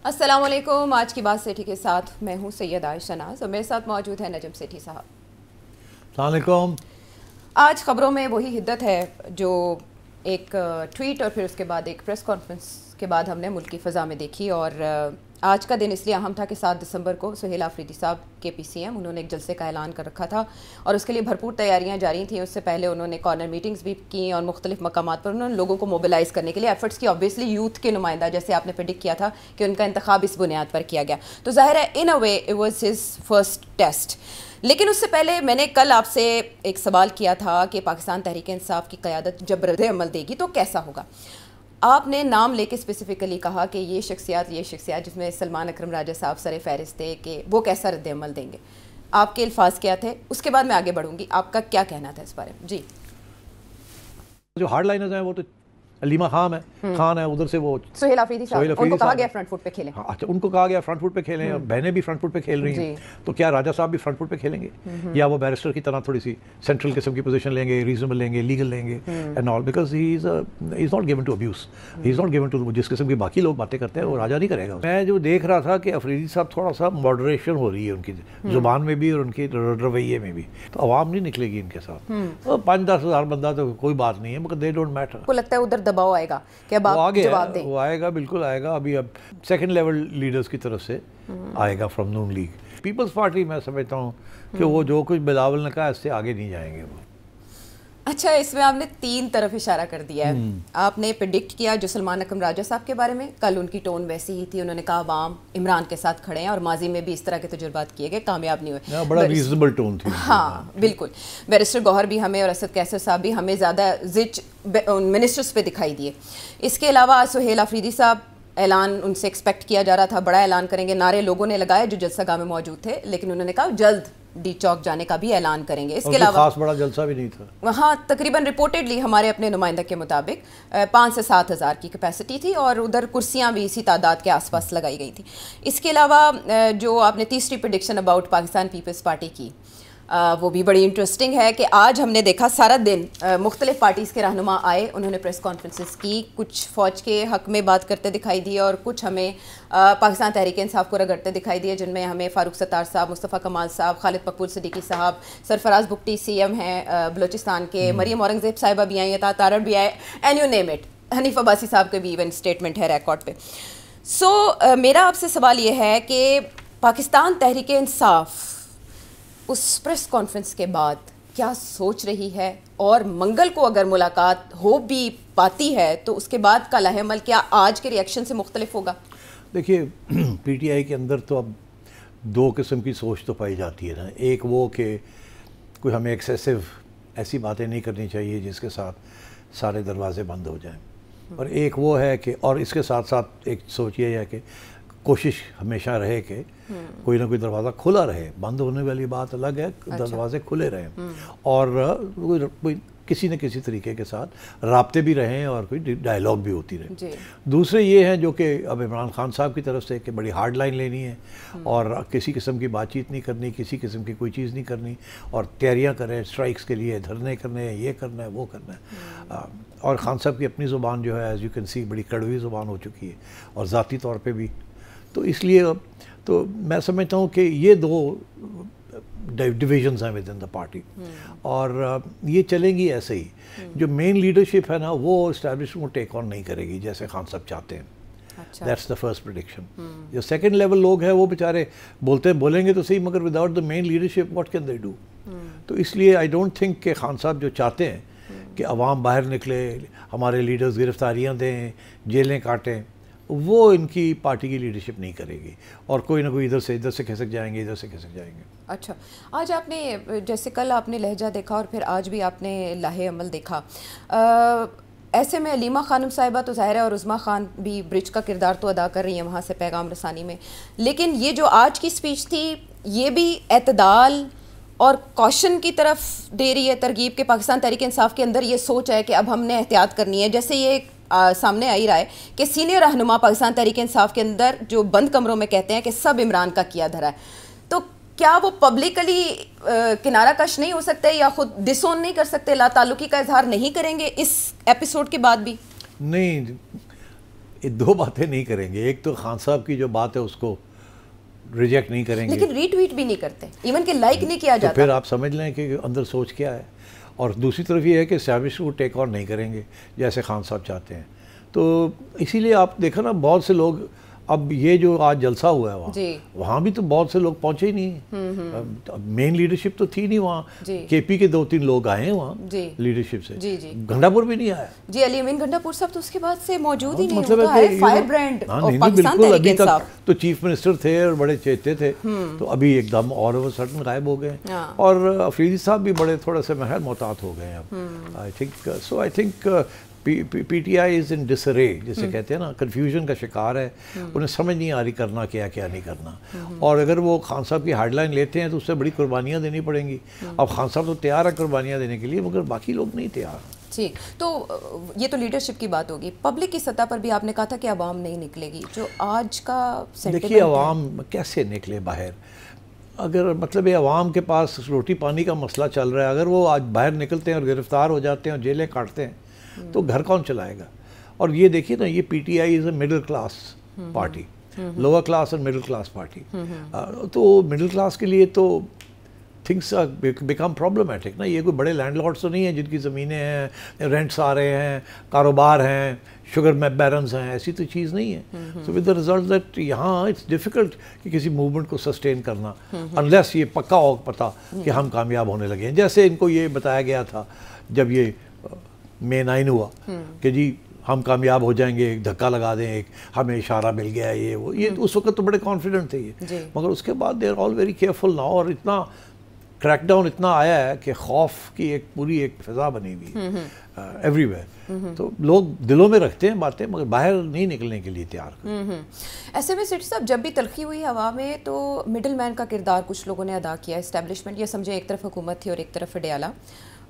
السلام علیکم. آج کی بات سیٹھی کے ساتھ میں ہوں سید عائشہ ناز اور میرے ساتھ موجود ہے نجم سیٹھی صاحب. السلام علیکم. آج خبروں میں وہی حدت ہے جو ایک ٹویٹ اور پھر اس کے بعد ایک پریس کانفرنس کے بعد ہم نے ملک کی فضا میں دیکھی. اور آج کا دن اس لیے اہم تھا کہ 7 دسمبر کو سہیل آفریدی صاحب کے پی سی ایم انہوں نے ایک جلسے کا اعلان کر رکھا تھا اور اس کے لیے بھرپور تیاریاں جاری تھیں. اس سے پہلے انہوں نے کارنر میٹنگز بھی کی اور مختلف مقامات پر انہوں نے لوگوں کو موبلائز کرنے کے لیے ایفرٹس کی. آبویسلی یوتھ کے نمائندہ جیسے آپ نے پریڈکٹ کیا تھا کہ ان کا انتخاب اس بنیاد پر کیا گیا, تو ظاہر ہے in a way it was his first test. لیکن اس سے پہلے میں نے کل آپ سے ایک سوال کیا تھا کہ پاکستان تحریک انصاف کی قیادت جب رد عمل دے گی تو کیسا ہوگا. آپ نے نام لے کے اسپیسیفکلی کہا کہ یہ شخصیات جس میں سلمان اکرم راجہ صاحب سر فہرست تھے کہ وہ کیسا رد عمل دیں گے. آپ کے الفاظ کیا تھے, اس کے بعد میں آگے بڑھوں گی. آپ کا کیا کہنا تھا اس بارے میں؟ جی, جو ہارڈ لائنرز ہیں وہ تو علیمہ خان ہے, ادھر سے وہ سہیل آفریدی صاحب, ان کو کہا گیا فرنٹ فٹ پہ کھیلیں. اچھا, ان کو کہا گیا فرنٹ فٹ پہ کھیلیں اور بہنیں بھی فرنٹ فٹ پہ کھیل رہی ہیں. تو کیا راجہ صاحب بھی فرنٹ فٹ پہ کھیلیں گے یا وہ بیرسٹر کی طرح تھوڑی سی سینٹرل قسم کی پوزیشن لیں گے, ریزنبل لیں گے, لیگل لیں گے and all, because he is not given to abuse, he is not given to جس قسم کی باقی لوگ باتیں کرتے ہیں وہ راجہ نہیں کرے گا. میں جو دیکھ رہا تھا کہ آفریدی صاحب تھوڑا سا ماڈریشن ہو رہی ہے ان کی زبان میں بھی اور ان کی رویے میں بھی, تو عوام نہیں نکلے گی ان کے ساتھ. 5-10 ہزار بندہ تو کوئی بات نہیں ہے, مگر دے ڈونٹ میٹر. کو لگتا ہے ادھر دباؤ آئے گا کہ اب آپ جواب دیں. وہ آئے گا, بالکل آئے گا. اب سیکنڈ لیول لیڈرز کی طرف سے آئے گا فرام نون لیگ. پیپلز پارٹی میں سمجھتا ہوں کہ وہ جو کچھ بلاول نے کہا اس سے آگے نہیں جائیں گے وہ. اچھا, اس میں آپ نے 3 طرف اشارہ کر دیا ہے. آپ نے پریڈکٹ کیا جو سلمان اکرم راجہ صاحب کے بارے میں, کل ان کی ٹون ویسی ہی تھی, انہوں نے کہا عوام عمران کے ساتھ کھڑے ہیں اور ماضی میں بھی اس طرح کے تجربات کیے گئے, کامیاب نہیں ہوئے. بڑا ریزنبل ٹون تھی. ہاں بالکل. بیرسٹر گوہر بھی ہمیں اور اسد کیسر صاحب بھی ہمیں زیادہ زچ منسٹرز پہ دکھائی دیے. اس کے علاوہ سہیل آفریدی صاحب, اعلان ان سے ایکسپیکٹ کیا جا رہا تھا, بڑا اعلان کریں گے, نعرے لوگوں نے لگائے جو جلسہ گاہ میں موجود تھے, لیکن انہوں نے کہا جلد ڈی چوک جانے کا بھی اعلان کریں گے. اس کے علاوہ خاص بڑا جلسہ بھی نہیں تھا وہاں, تقریباً رپورٹڈلی ہمارے اپنے نمائندہ کے مطابق 5 سے 7 ہزار کی کیپیسٹی تھی اور ادھر کرسیاں بھی اسی تعداد کے آس پاس لگائی گئی تھیں. اس کے علاوہ جو آپ نے تیسری پریڈکشن اباؤٹ پاکستان پیپلز پارٹی کی, وہ بھی بڑی انٹرسٹنگ ہے کہ آج ہم نے دیکھا سارا دن مختلف پارٹیز کے رہنما آئے, انہوں نے پریس کانفرنسز کی, کچھ فوج کے حق میں بات کرتے دکھائی دیے اور کچھ ہمیں پاکستان تحریک انصاف کو رگڑتے دکھائی دیے, جن میں ہمیں فاروق ستار صاحب, مصطفیٰ کمال صاحب, خالد مقبول صدیقی صاحب, سرفراز بگٹی سی ایم ہیں بلوچستان کے, مریم اورنگزیب صاحبہ بھی آئی ہیں, تارڑ بھی آئے, and you name it, Hanif Abbasi صاحب کے بھی ایون اسٹیٹمنٹ ہے ریکارڈ پہ. سو میرا آپ سے سوال یہ ہے کہ پاکستان تحریک انصاف اس پریس کانفرنس کے بعد کیا سوچ رہی ہے, اور منگل کو اگر ملاقات ہو بھی پاتی ہے تو اس کے بعد کا لائحہ عمل کیا آج کے ریئیکشن سے مختلف ہوگا؟ دیکھیے, پی ٹی آئی کے اندر تو اب 2 قسم کی سوچ تو پائی جاتی ہے نا. ایک وہ کہ کوئی ہمیں ایکسیسو ایسی باتیں نہیں کرنی چاہیے جس کے ساتھ سارے دروازے بند ہو جائیں, اور ایک وہ ہے کہ, اور اس کے ساتھ ساتھ ایک سوچ یہ ہے کہ کوشش ہمیشہ رہے کہ کوئی نہ کوئی دروازہ کھلا رہے, بند ہونے والی بات الگ ہے, دروازے کھلے رہیں اور کوئی کسی نہ کسی طریقے کے ساتھ رابطے بھی رہیں اور کوئی ڈائیلاگ بھی ہوتی رہے. دوسرے یہ ہیں جو کہ اب عمران خان صاحب کی طرف سے کہ بڑی ہارڈ لائن لینی ہے اور کسی قسم کی بات چیت نہیں کرنی, کسی قسم کی کوئی چیز نہیں کرنی, اور تیاریاں کریں اسٹرائکس کے لیے, دھرنے کرنے ہیں, یہ کرنا ہے, وہ کرنا ہے. اور خان صاحب کی اپنی زبان جو ہے ایز یو کین سی بڑی کڑوی زبان ہو چکی ہے, اور ذاتی طور پہ بھی. تو اس لیے تو میں سمجھتا ہوں کہ یہ 2 ڈویژنز ہیں ود ان دا پارٹی, اور یہ چلیں گی ایسے ہی. جو مین لیڈرشپ ہے نا وہ اسٹیبلشمنٹ کو ٹیک آن نہیں کرے گی جیسے خان صاحب چاہتے ہیں. That's the first prediction. جو سیکنڈ لیول لوگ ہیں وہ بیچارے بولیں گے تو صحیح, مگر without the main leadership what can they do. تو اس لیے آئی ڈونٹ تھنک کہ خان صاحب جو چاہتے ہیں کہ عوام باہر نکلے, ہمارے لیڈرز گرفتاریاں دیں, جیلیں کاٹیں, وہ ان کی پارٹی کی لیڈرشپ نہیں کرے گی, اور کوئی نہ کوئی ادھر سے کھسک جائیں گے, ادھر سے کھسک جائیں گے. اچھا, آج آپ نے جیسے کل آپ نے لہجہ دیکھا اور پھر آج بھی آپ نے لائحہ عمل دیکھا, ایسے میں علیمہ خانم صاحبہ تو ظاہر ہے اور عظمیٰ خان بھی برج کا کردار تو ادا کر رہی ہیں وہاں سے پیغام رسانی میں, لیکن یہ جو آج کی اسپیچ تھی یہ بھی اعتدال اور کوشن کی طرف دے رہی ہے ترغیب کہ پاکستان تحریک انصاف کے اندر یہ سوچ ہے کہ اب ہم نے احتیاط کرنی ہے. جیسے یہ سامنے آئی رہا ہے کہ سینئر رہنما پاکستان تحریک انصاف کے اندر جو بند کمروں میں کہتے ہیں کہ سب عمران کا کیا دھرا ہے, تو کیا وہ پبلکلی کنارہ کش نہیں ہو سکتے یا خود ڈسون نہیں کر سکتے, لا تعلقی کا اظہار نہیں کریں گے اس ایپیسوڈ کے بعد بھی؟ نہیں, یہ دو باتیں نہیں کریں گے. ایک تو خان صاحب کی جو بات ہے اس کو ریجیکٹ نہیں کریں گے, لیکن ری ٹویٹ بھی نہیں کرتے, ایون کہ لائک نہیں کیا جاتا. پھر آپ سمجھ لیں کہ اندر سوچ کیا ہے. اور دوسری طرف یہ ہے کہ اسٹیبلش کو ٹیک آن نہیں کریں گے جیسے خان صاحب چاہتے ہیں. تو اسی لیے آپ دیکھا نا بہت سے لوگ, اب یہ جو آج جلسہ ہوا ہے وہاں بھی تو بہت سے لوگ پہنچے ہی نہیں. مین لیڈرشپ تو تھی نہیں وہاں. کے پی کے 2-3 لوگ آئے ہیں وہاں لیڈرشپ سے. گھنڈا پور بھی نہیں آیا. جی علی امین گھنڈا پور صاحب تو اس کے بعد سے موجود ہی نہیں. مطلب ہے فائر برانڈ بالکل. ابھی تک تو چیف منسٹر تھے اور بڑے چہتے تھے, تو ابھی ایک دم اور وہ سڈن غائب ہو گئے. اور افریدی صاحب بھی بڑے تھوڑا سے محل محتاط ہو گئے اب. I think P T I از ان ڈس رے, جسے کہتے ہیں نا, کنفیوژن کا شکار ہے. انہیں سمجھ نہیں آ رہی کرنا کیا نہیں کرنا. اور اگر وہ خان صاحب کی ہیڈ لائن لیتے ہیں تو اس سے بڑی قربانیاں دینی پڑیں گی. اب خان صاحب تو تیار ہے قربانیاں دینے کے لیے, مگر باقی لوگ نہیں تیار. ٹھیک, تو یہ تو لیڈرشپ کی بات ہوگی. پبلک کی سطح پر بھی آپ نے کہا تھا کہ عوام نہیں نکلے گی, جو آج کا سینٹیمنٹ. دیکھیے عوام کیسے نکلے باہر, اگر مطلب یہ عوام کے پاس روٹی پانی کا مسئلہ چل رہا ہے, اگر وہ آج باہر نکلتے ہیں اور گرفتار ہو جاتے ہیں اور جیلیں کاٹتے ہیں تو گھر کون چلائے گا. اور یہ دیکھیے نا, یہ P T I is a middle class party, lower class and middle class party. تو مڈل کلاس کے لیے تو تھنگس بیکم پرابلمٹک نا. یہ کوئی بڑے لینڈ لارڈس تو نہیں ہیں جن کی زمینیں ہیں, رینٹس آ رہے ہیں, کاروبار ہیں, شوگر بیرنز ہیں, ایسی تو چیز نہیں ہے. So with the result that یہاں اٹس ڈیفیکلٹ کہ کسی موومنٹ کو سسٹین کرنا انلیس یہ پکا ہو پتہ کہ ہم کامیاب ہونے لگے ہیں. جیسے ان کو یہ بتایا گیا تھا جب یہ مے 9 ہوا کہ جی ہم کامیاب ہو جائیں گے, ایک دھکا لگا دیں, ایک ہمیں اشارہ مل گیا, یہ وہ. یہ اس وقت تو بڑے کانفیڈنٹ تھے یہ, مگر اس کے بعد they are all very careful now. اور اتنا کریک ڈاؤن اتنا آیا ہے کہ خوف کی ایک پوری ایک فضا بنی ہوئی ایوری ویئر. تو لوگ دلوں میں رکھتے ہیں باتیں مگر باہر نہیں نکلنے کے لیے تیار. ایسے میں سیٹھی صاحب جب بھی تلخی ہوئی ہوا میں تو مڈل مین کا کردار کچھ لوگوں نے ادا کیا. اسٹیبلشمنٹ یہ سمجھیں ایک طرف حکومت تھی اور ایک طرف وڈیالہ.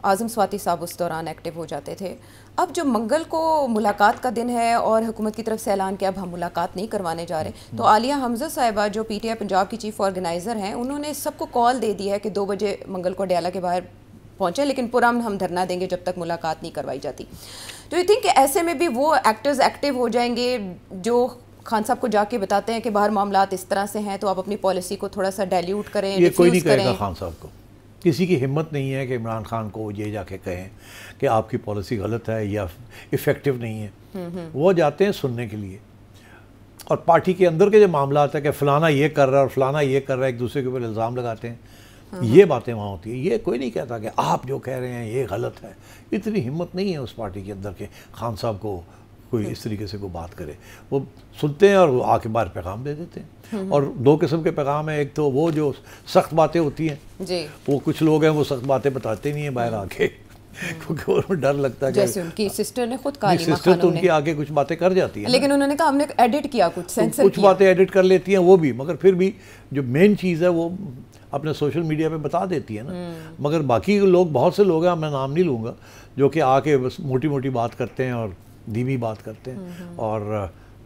اعظم سواتی صاحب اس دوران ایکٹیو ہو جاتے تھے. اب جو منگل کو ملاقات کا دن ہے اور حکومت کی طرف سے اعلان کہ اب ہم ملاقات نہیں کروانے جا رہے, تو عالیہ حمزہ صاحبہ جو پی ٹی آئی پنجاب کی چیف آرگنائزر ہیں, انہوں نے سب کو کال دے دی ہے کہ 2 بجے منگل کو وڈیالہ کے باہر پہنچے, لیکن پرامن ہم دھرنا دیں گے جب تک ملاقات نہیں کروائی جاتی. تو یہ تھنک کہ ایسے میں بھی وہ ایکٹرز ایکٹیو ہو جائیں گے جو خان صاحب کو جا کے بتاتے ہیں کہ باہر معاملات اس طرح سے ہیں, تو آپ اپنی پالیسی کو تھوڑا سا ڈائلیوٹ کریں. یہ کوئی نہیں کہے گا خان صاحب کو, کسی کی ہمت نہیں ہے کہ عمران خان کو یہ جا کے کہیں کہ آپ کی پالیسی غلط ہے یا افیکٹو نہیں ہے. وہ جاتے ہیں سننے کے لیے, اور پارٹی کے اندر کے جو معاملات ہیں کہ فلانا یہ کر رہا ہے اور فلانا یہ کر رہا ہے, ایک دوسرے کے اوپر الزام لگاتے ہیں, یہ باتیں وہاں ہوتی ہیں. یہ کوئی نہیں کہتا کہ آپ جو کہہ رہے ہیں یہ غلط ہے. اتنی ہمت نہیں ہے اس پارٹی کے اندر کہ خان صاحب کو کوئی اس طریقے سے کوئی بات کرے. وہ سنتے ہیں اور وہ آ کے باہر پیغام دے دیتے ہیں. اور 2 قسم کے پیغام ہیں. ایک تو وہ جو سخت باتیں ہوتی ہیں, وہ کچھ لوگ ہیں وہ سخت باتیں بتاتے نہیں ہیں باہر آ کے, کیونکہ ان ڈر لگتا ہے. جیسے ان کی سسٹر نے خود کہا, سسٹر تو ان کی آگے کچھ باتیں کر جاتی ہیں, لیکن انہوں نے کہا ہم نے ایڈٹ کیا, کچھ سینسر کچھ باتیں ایڈٹ کر لیتی ہیں وہ بھی, مگر پھر بھی جو مین چیز ہے وہ اپنے سوشل میڈیا پہ بتا دیتی ہے نا. مگر باقی لوگ, بہت سے لوگ ہیں, میں نام نہیں لوں گا, جو کہ آ کے بس موٹی موٹی بات کرتے ہیں اور دھیمی بات کرتے ہیں اور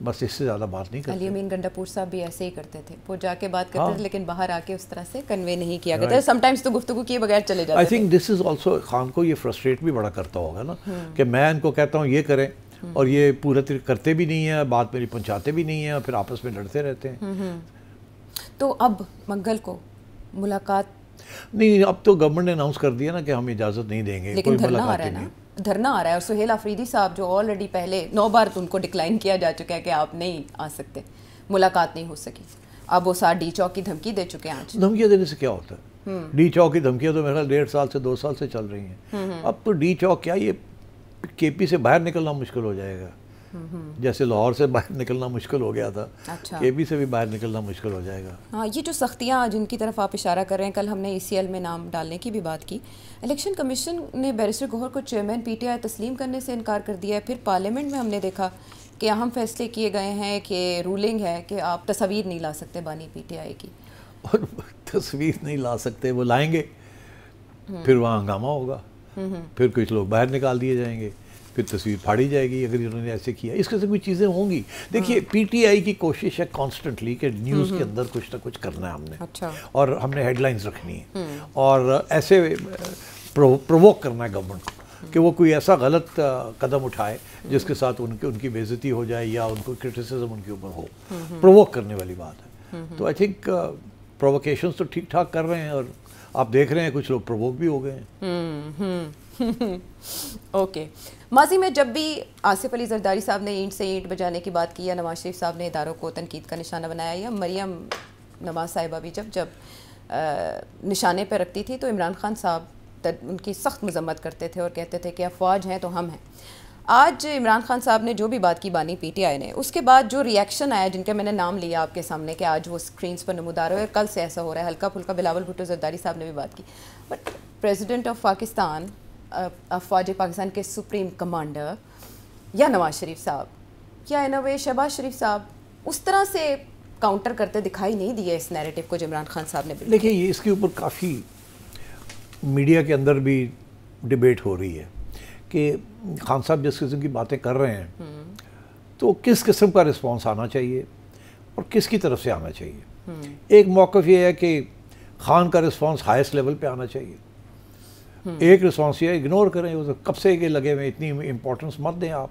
بس اس سے زیادہ بات نہیں کرتے. علی امین گنڈا پور صاحب بھی ایسے ہی کرتے تھے, وہ جا کے بات کرتے تھے لیکن باہر آ کے اس طرح سے کنوے نہیں کیا کرتے. سم ٹائمز تو گفتگو کیے بغیر چلے جاتے. I think this is also, Khan کو یہ فرسٹریٹ بھی بڑا کرتا ہوگا نا, کہ میں ان کو کہتا ہوں یہ کریں اور یہ پورا کرتے بھی نہیں ہیں, بات میری پہنچاتے بھی نہیں ہیں, اور پھر آپس میں لڑتے رہتے ہیں. تو اب منگل کو ملاقات نہیں, اب تو گورنمنٹ نے اناؤنس کر دیا نا کہ ہم اجازت نہیں دیں گے, لیکن دھرنا آ رہا ہے نا, دھرنا آ رہا ہے. اور سہیل آفریدی صاحب جو آلریڈی پہلے 9 بار ان کو ڈکلائن کیا جا چکا ہے کہ آپ نہیں آ سکتے, ملاقات نہیں ہو سکی. اب وہ ساتھ ڈی چوک کی دھمکی دے چکے ہیں. آج دھمکیاں دینے سے کیا ہوتا ہے؟ ڈی چوک کی دھمکیاں تو میرا 1.5 سال سے 2 سال سے چل رہی ہیں. اب تو ڈی چوک کیا, یہ کے پی سے باہر نکلنا مشکل ہو جائے گا, جیسے لاہور سے باہر نکلنا مشکل ہو گیا تھا, کے پی سے بھی باہر نکلنا مشکل ہو جائے گا. ہاں, یہ جو سختیاں جن کی طرف آپ اشارہ کر رہے ہیں, کل ہم نے ECL میں نام ڈالنے کی بھی بات کی. الیکشن کمیشن نے بیرسٹر گوہر کو چیئرمین پی ٹی آئی تسلیم کرنے سے انکار کر دیا ہے. پھر پارلیمنٹ میں ہم نے دیکھا کہ اہم فیصلے کیے گئے ہیں کہ رولنگ ہے کہ آپ تصویر نہیں لا سکتے بانی پی ٹی آئی کی. اور تصویر نہیں لا سکتے, وہ لائیں گے, پھر وہاں ہنگامہ ہوگا, پھر کچھ لوگ باہر نکال دیے جائیں گے, پھر تصویر پھاڑی جائے گی اگر انہوں نے ایسے کیا. اس قسم کی چیزیں ہوں گی. دیکھیے پی ٹی آئی کی کوشش ہے کانسٹنٹلی کہ نیوز کے اندر کچھ نہ کچھ کرنا ہے ہم نے, اور ہم نے ہیڈ لائنز رکھنی ہے اور ایسے پرووک کرنا ہے گورنمنٹ کو. کہ وہ کوئی ایسا غلط قدم اٹھائے جس کے ساتھ ان کی بے عزتی ہو جائے یا ان کو کرٹیسزم ان کے اوپر ہو. پرووک کرنے والی بات ہے. تو آئی تھنک پرووکیشنز تو ٹھیک ٹھاک کر رہے ہیں اور آپ دیکھ رہے ہیں کچھ لوگ پرووک بھی ہو گئے ہیں. اوکے. ماضی میں جب بھی آصف علی زرداری صاحب نے اینٹ سے اینٹ بجانے کی بات کی یا نواز شریف صاحب نے اداروں کو تنقید کا نشانہ بنایا یا مریم نواز صاحبہ بھی جب نشانے پہ رکھتی تھی تو عمران خان صاحب ان کی سخت مذمت کرتے تھے اور کہتے تھے کہ افواج ہیں تو ہم ہیں. آج عمران خان صاحب نے جو بھی بات کی بانی پی ٹی آئی نے, اس کے بعد جو ریئیکشن آیا جن کا میں نے نام لیا آپ کے سامنے کہ آج وہ اسکرینس پر نمودار ہو, کل سے ایسا ہو رہا ہے ہلکا پھلکا, بلاول بھٹو زرداری صاحب نے بھی بات کی, بٹ پریزیڈنٹ آف پاکستان, افواج پاکستان کے سپریم کمانڈر یا نواز شریف صاحب یا ان اے وے شہباز شریف صاحب اس طرح سے کاؤنٹر کرتے دکھائی نہیں دیے اس نیریٹو کو جو عمران خان صاحب نے. دیکھیں یہ اس کے اوپر کافی میڈیا کے اندر بھی ڈبیٹ ہو رہی ہے کہ خان صاحب جس قسم کی باتیں کر رہے ہیں تو کس قسم کا رسپانس آنا چاہیے اور کس کی طرف سے آنا چاہیے. ایک موقف یہ ہے کہ خان کا رسپانس ہائیسٹ لیول پہ آنا چاہیے, ایک رسپانس یہ ہے اگنور کریں, کب سے کہ لگے ہوئے اتنی امپورٹنس مت دیں آپ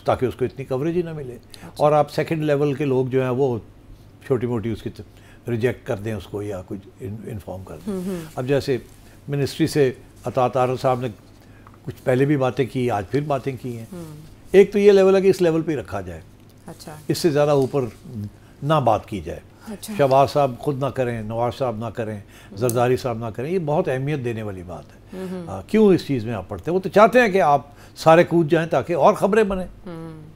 تاکہ اس کو اتنی کوریج ہی نہ ملے, اور آپ سیکنڈ لیول کے لوگ جو ہیں وہ چھوٹی موٹی اس کی ریجیکٹ کر دیں اس کو یا کچھ انفارم کر دیں. اب جیسے منسٹری سے عطا طاہر صاحب نے کچھ پہلے بھی باتیں کی, آج پھر باتیں کی ہیں. ایک تو یہ لیول ہے کہ اس لیول پہ رکھا جائے, اس سے زیادہ اوپر نہ بات کی جائے. شہباز صاحب خود نہ کریں, نواز صاحب نہ کریں, زرداری صاحب نہ کریں, یہ بہت اہمیت دینے والی بات ہے. کیوں اس چیز میں آپ پڑھتے ہیں؟ وہ تو چاہتے ہیں کہ آپ سارے کود جائیں تاکہ اور خبریں بنیں,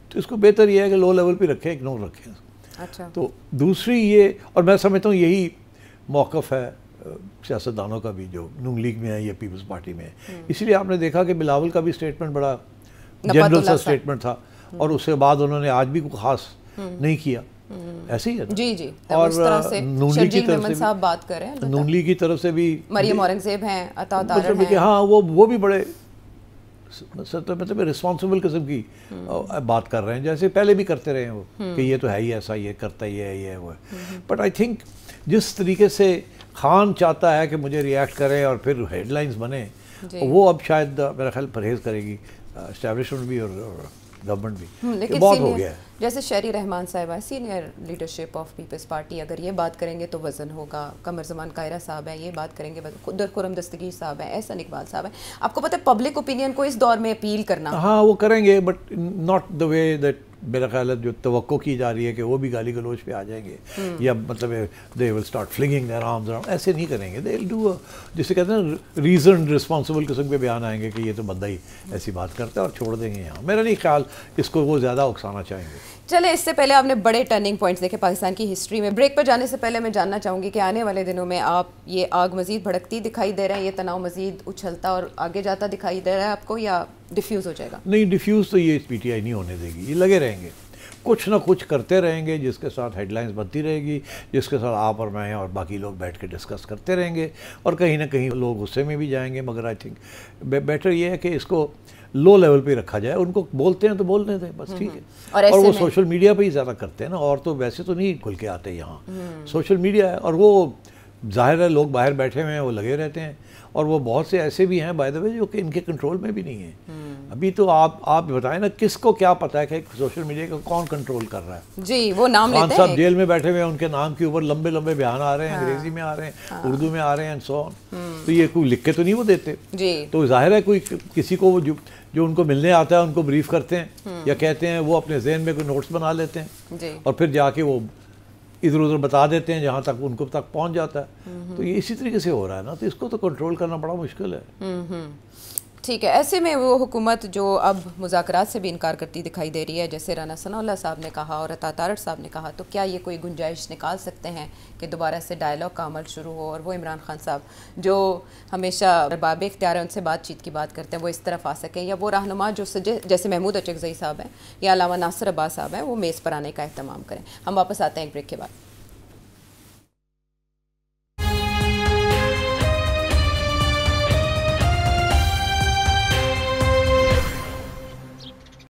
تو اس کو بہتر یہ ہے کہ لو لیول پہ رکھیں, اگنور رکھیں. تو دوسری یہ, اور میں سمجھتا ہوں یہی موقف ہے سیاستدانوں کا بھی جو نون لیگ میں ہے یا پیپلز پارٹی میں ہے. اسی لیے آپ نے دیکھا کہ بلاول کا بھی سٹیٹمنٹ بڑا جنرل سا سٹیٹمنٹ تھا, اور اس کے بعد انہوں نے آج بھی کوئی خاص نہیں کیا. ایسے ہی ہے جی جی. اور نون لیگ کی طرف سے بات کر رہے ہیں, نون لیگ کی طرف سے بھی مریم اورنگزیب ہیں, عطا طاہر ہیں, ہاں وہ بھی بڑے مطلب رسپانسبل قسم کی بات کر رہے ہیں, جیسے پہلے بھی کرتے رہے ہیں وہ کہ یہ تو ہے ہی ایسا, یہ کرتا ہی ہے, یہ وہ ہے. بٹ آئی تھنک جس طریقے سے خان چاہتا ہے کہ مجھے ریئیکٹ کرے اور پھر ہیڈ لائنز بنے, وہ اب شاید میرا خیال پرہیز کرے گی اسٹیبلشمنٹ بھی اور گورنمنٹ بھی. لیکن بہت ہو گیا ہے. جیسے شہری رحمان صاحب ہیں, senior leadership of Peoples Party, اگر یہ بات کریں گے تو وزن ہوگا. قمر زمان قاہرہ صاحب ہیں, یہ بات کریں گے. خرم دستگیر صاحب ہیں, احسن اقبال صاحب ہیں. آپ کو پتہ ہے پبلک اوپینین کو اس دور میں اپیل کرنا, ہاں وہ کریں گے, but not the way that میرا خیال ہے جو توقع کی جا رہی ہے کہ وہ بھی گالی گلوچ پہ آ جائیں گے یا مطلب they will start flinging their arms around. ایسے نہیں کریں گے. دے ول ڈو جسے کہتے ہیں ریزنڈ رسپانسبل قسم کے بیان آئیں گے کہ یہ تو بندہ ہی ایسی بات کرتا ہے اور چھوڑ دیں گے یہاں. میرا نہیں خیال اس کو وہ زیادہ اکسانا چاہیں گے. چلے اس سے پہلے آپ نے بڑے ٹرننگ پوائنٹس دیکھے پاکستان کی ہسٹری میں. بریک پر جانے سے پہلے میں جاننا چاہوں گی کہ آنے والے دنوں میں آپ یہ آگ مزید بھڑکتی دکھائی دے رہے ہیں, یہ تناؤ مزید اچھلتا اور آگے جاتا دکھائی دے رہا ہے آپ کو, یا ڈیفیوز ہو جائے گا؟ نہیں, ڈیفیوز تو یہ پی ٹی آئی نہیں ہونے دے گی. یہ لگے رہیں گے, کچھ نہ کچھ کرتے رہیں گے جس کے ساتھ ہیڈ لائنز بنتی رہے گی, جس کے ساتھ آپ اور میں اور باقی لوگ بیٹھ کے ڈسکس کرتے رہیں گے, اور کہیں نہ کہیں لوگ غصے میں بھی جائیں گے. مگر آئی تھنک بیٹر یہ ہے کہ اس کو لو لیول پہ رکھا جائے. ان کو بولتے ہیں تو بولنے دیں بس, ٹھیک ہے. اور وہ سوشل میڈیا پہ ہی زیادہ کرتے ہیں نا, اور تو ویسے تو نہیں کھل کے آتے یہاں. سوشل میڈیا ہے, اور وہ ظاہر ہے لوگ باہر بیٹھے ہوئے ہیں, وہ لگے رہتے ہیں, اور وہ بہت سے ایسے بھی ہیں بائی دا وے جو کہ ان کے کنٹرول میں بھی نہیں ہیں. ابھی تو آپ بتائیں نا, کس کو کیا پتہ ہے کہ سوشل میڈیا کو کون کنٹرول کر رہا ہے؟ جی وہ نام لیتے ہیں. خان صاحب جیل میں بیٹھے ہوئے ہیں, ان کے نام کے اوپر لمبے لمبے بیان آ رہے ہیں, انگریزی میں آ رہے ہیں, اردو میں آ رہے ہیں, سو تو یہ کوئی لکھ کے تو نہیں وہ دیتے. تو ظاہر ہے کوئی کسی کو وہ جو ان کو ملنے آتا ہے ان کو بریف کرتے ہیں یا کہتے ہیں, وہ اپنے ذہن میں کوئی نوٹس بنا لیتے ہیں اور پھر جا کے وہ ادھر ادھر بتا دیتے ہیں جہاں تک ان کو تک پہنچ جاتا ہے. تو یہ اسی طریقے سے ہو رہا ہے نا, تو اس کو تو کنٹرول کرنا بڑا مشکل ہے. ٹھیک ہے. ایسے میں وہ حکومت جو اب مذاکرات سے بھی انکار کرتی دکھائی دے رہی ہے, جیسے رانا ثناء اللہ صاحب نے کہا اور عطا طاہر صاحب نے کہا, تو کیا یہ کوئی گنجائش نکال سکتے ہیں کہ دوبارہ سے ڈائلاگ کا عمل شروع ہو اور وہ عمران خان صاحب جو ہمیشہ باب اختیار ہے ان سے بات چیت کی بات کرتے ہیں وہ اس طرف آ سکیں, یا وہ رہنما جو جیسے محمود اچکزئی صاحب ہیں یا علامہ ناصر عباس صاحب ہیں وہ میز پر آنے کا اہتمام کریں؟ ہم واپس آتے ہیں ایک بریک کے بعد.